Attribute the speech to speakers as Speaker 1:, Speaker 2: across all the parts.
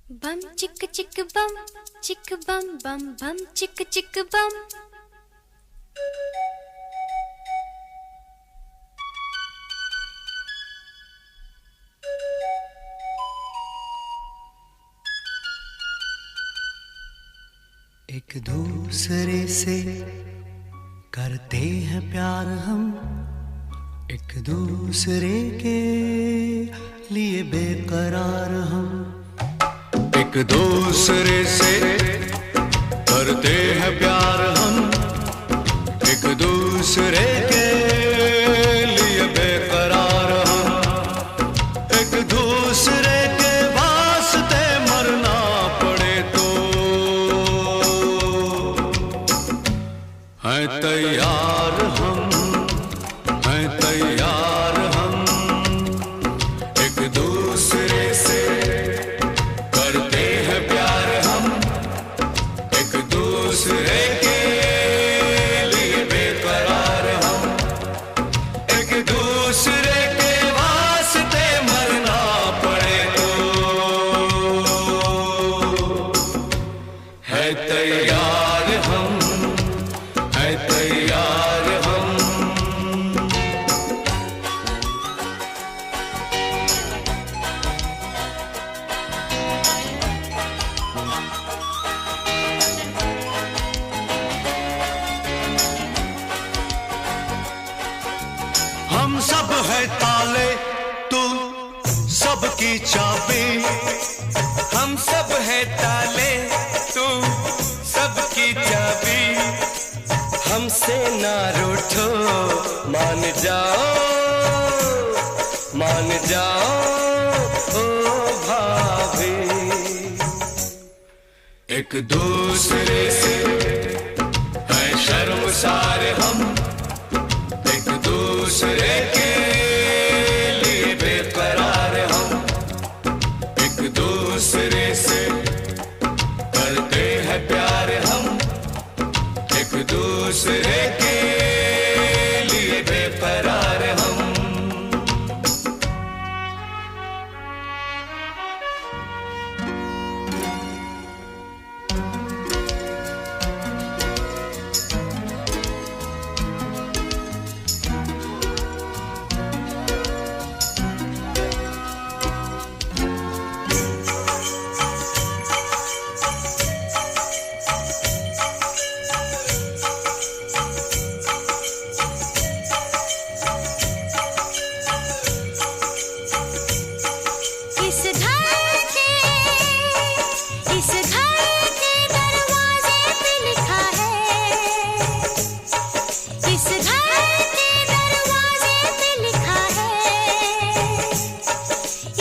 Speaker 1: बम चिक चिक बम चिक बम बम बम चिक चिक बम।
Speaker 2: एक दूसरे से करते हैं प्यार हम, एक दूसरे के लिए बेकरार हम। एक दूसरे से करते हैं प्यार हम, एक दूसरे के लिए बेकरार हम। एक दूसरे के वास्ते मरना पड़े तो हैं तैयार हम, हैं तैयार हम। एक दूसरे से करते हैं प्यार हम, एक दूसरे के लिए बेकरार हम। एक दूसरे के वास्ते मरना पड़े तो है तैयार हम, है तैयार हम। हम सब है ताले, तू सबकी चाबी।
Speaker 3: हम सब है ताले, तू सबकी चाबी। हमसे ना रूठो, मान जाओ, मान जाओ ओ भाभी।
Speaker 2: एक दूसरे से है शर्मसार हम, एक दूसरे के लिए बेकरार हम। एक दूसरे से करते हैं प्यार हम, एक दूसरे के लिए बेकरार हम।
Speaker 1: इस घर के दरवाजे पे लिखा है, इस घर के दरवाजे पे लिखा है।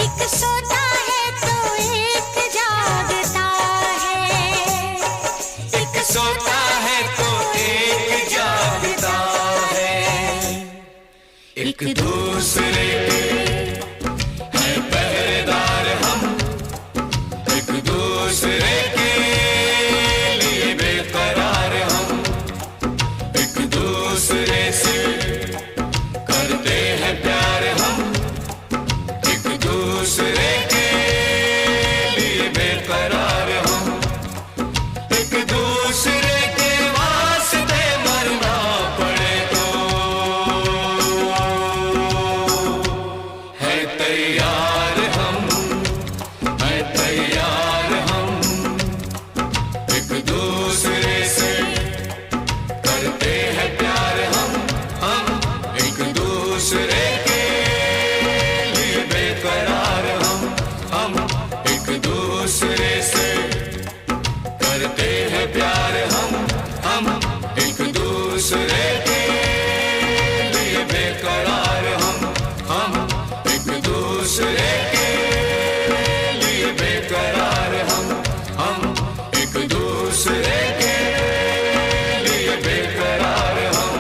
Speaker 1: एक सोता है तो एक जागता है,
Speaker 3: एक सोता है तो एक जागता है।
Speaker 2: एक दूसरे के हैं पहरेदार हम, एक दूसरे के लिए बेकरार हम। एक दूसरे से करते हैं प्यार हम, एक दूसरे के लिए बेकरार हम। एक दूसरे के वास्ते मरना पड़े तो है तैयार हम, है तैयार हम। एक दूसरे से करते हैं प्यार हम एक दूसरे के लिए बेकरार हम। एक दूसरे से करते हैं प्यार हम एक दूसरे के लिए बेकरार हम एक दूसरे के लिए बेकरार हम एक दूसरे के लिए बेकरार हम।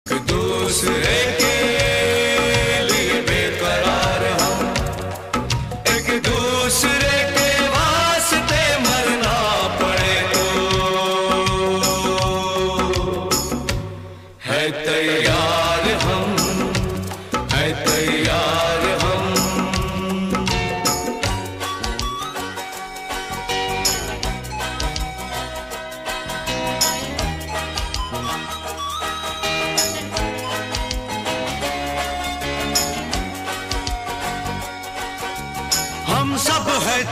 Speaker 2: एक दूसरे के लिए बेकरार हम, एक दूसरे के वास्ते मरना पड़े तो है तैयार हम, है तैयार हम।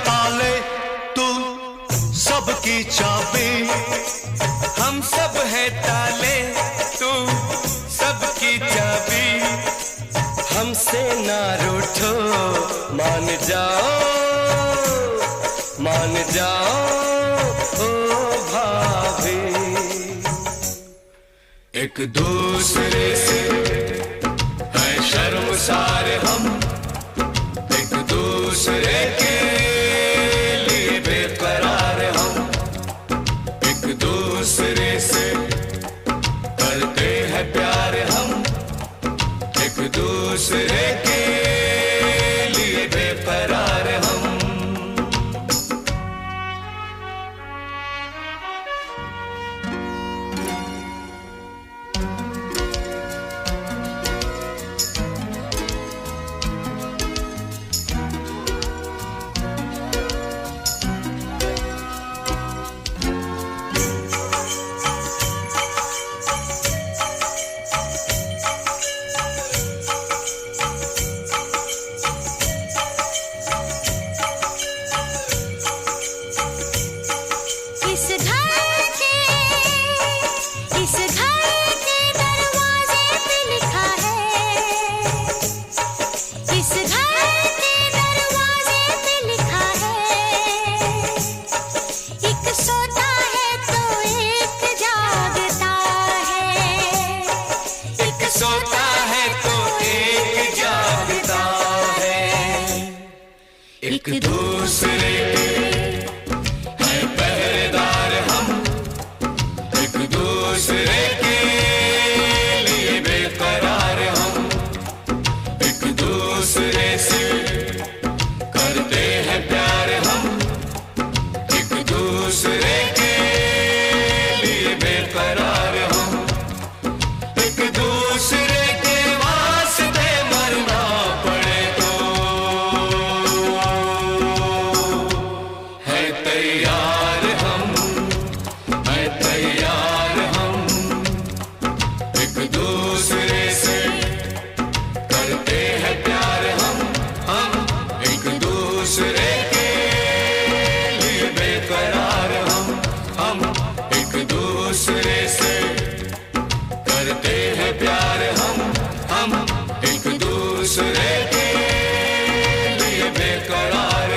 Speaker 2: ताले, तू सबकी चाबी।
Speaker 3: हम सब है ताले, तू सबकी चाबी। हमसे ना रूठो, मान जाओ, मान जाओ ओ भाभी।
Speaker 2: एक दूसरे से है शर्मसार हम, एक दूसरे के लिए बेकरार हम, एक दूसरे से करते हैं प्यार हम, एक दूसरे के लिए बेकरार हम।
Speaker 3: सोता है तो एक जागता है।
Speaker 2: एक दूसरे के है पहरेदार हम, एक दूसरे के लिए बेकरार हम, एक दूसरे से करते हैं प्यार हम, एक दूसरे के लिए बेकरार हम, एक दूसरे के वास्ते मरना पड़े तो है तैयार हम, है तैयार हम, एक दूसरे से करते हैं प्यार हम एक दूसरे के लिए बेकरार हम एक दूसरे से करते हैं प्यार हम एक दूसरे के लिए बेकरार